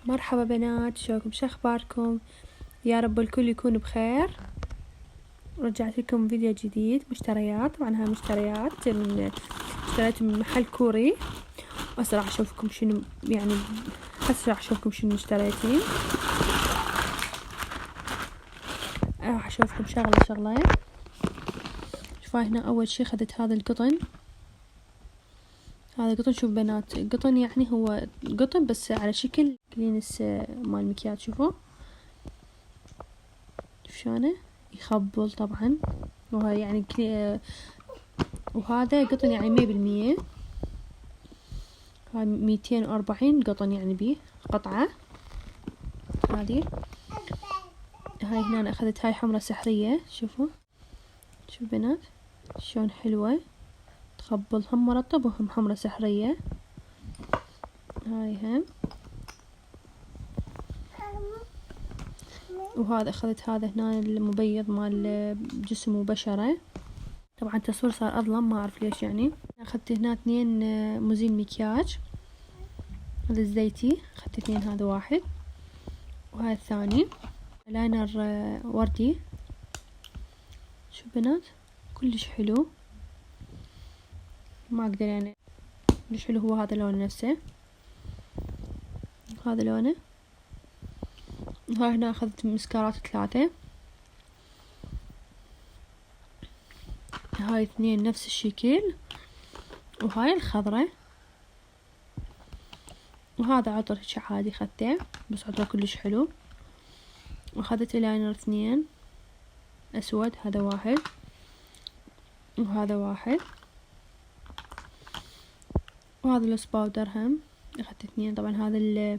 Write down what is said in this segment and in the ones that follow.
مرحبا بنات، شلونكم؟ شو اخباركم؟ يا رب الكل يكون بخير. رجعت لكم فيديو جديد مشتريات. طبعا هاي مشتريات اشتريت من محل كوري. هسه راح اشوفكم شنو هسه راح اشوفكم شنو اشتريتين. راح اشوفكم شغلة. شوفوا هنا اول شي اخذت هذا القطن. هذا قطن، شوف بنات، قطن يعني هو قطن بس على شكل كلينس مال مكياج. شوفوا شلونه يخبل طبعا. وهاي يعني وهذا قطن يعني 100%. هاي 240 قطن يعني بيه قطعة. هذه هاي هنا أنا أخذت هاي حمرة سحرية. شوفوا شوف بنات شلون حلوة، تخبل، هم مرطب وهم حمرة سحرية. هاي هم. وهذا أخذت هذا هنا المبيض مال جسم وبشرة. طبعا التصوير صار أظلم، ما أعرف ليش يعني. أخذت هنا 2 مزيل مكياج. هذا الزيتي أخذت 2، هذا واحد وهذا الثاني. لاينر وردي. شوف بنات كلش حلو، ما أقدر يعني كلش حلو. هو هذا لونه نفسه، هذا لونه. هاي هنا أخذت مسكرات 3. هاي 2 نفس الشكل، وهاي الخضرة. وهذا عطر هيك عادي أخذته، بس عطره كلش حلو. وأخذت لاينر 2 أسود، هذا واحد وهذا واحد. وهذا لوس باودر هم أخذت 2. طبعا هذا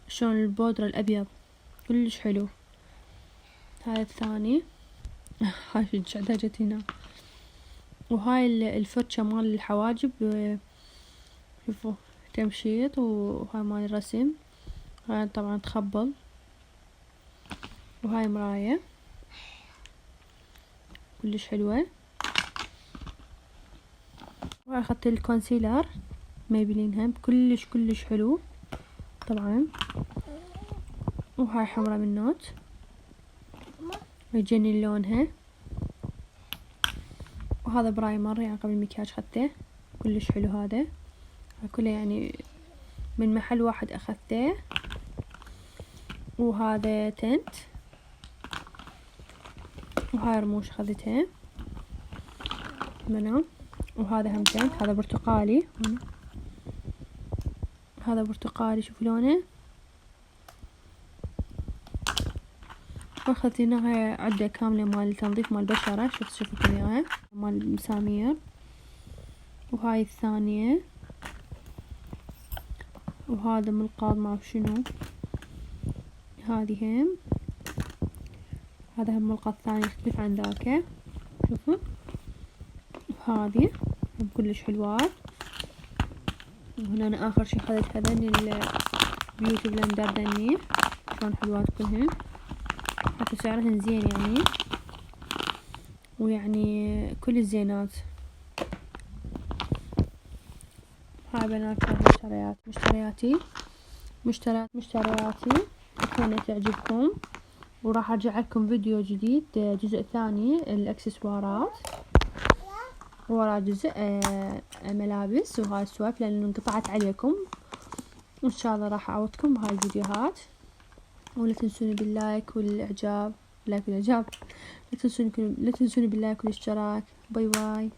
شلون البودرة الأبيض كلش حلو. هذا الثاني. هاي شجعتها جت هنا. وهاي الفرشة مال الحواجب، شوفوا تمشيط. وهاي مال الرسم، هاي طبعا تخبل. وهاي مراية كلش حلوة. وهاي أخذت الكونسيلر ميبلين هم كلش حلو طبعا. وهاي حمرة من نوت، يجنن لونها. وهذا برايمر يعني قبل المكياج أخذته كلش حلو. هذا كله يعني من محل واحد أخذته. وهذا تنت. وهاي رموش أخذتها منه. وهذا هم تنت، هذا برتقالي. هذا برتقالي، شوف لونه. واخذت هنا هاي عدة كاملة مال تنظيف مال بشرة. شوفوا اياها مال المسامير. وهاي الثانية. وهذا منقاض ما اعرف شنو. هذه هم. هذا هم منقاض ثاني يختلف عن ذاك. شوفوا هذه هم كلش حلوات. وهنا أنا آخر شي أخذت هذين البيوتي بلندر ذني، شلون حلوات كلهن، حتى سعرهن زين يعني. ويعني كل الزينات. هاي بنات مشترياتي. أتمنى تعجبكم. وراح أرجع لكم فيديو جديد، جزء ثاني الإكسسوارات، ورا جزء ملابس وهاي السوالف لأنه انقطعت عليكم. وإن شاء الله راح أعوضكم بهاي الفيديوهات. ولا تنسوني باللايك والإعجاب. لا تنسوني باللايك والاشتراك. باي باي.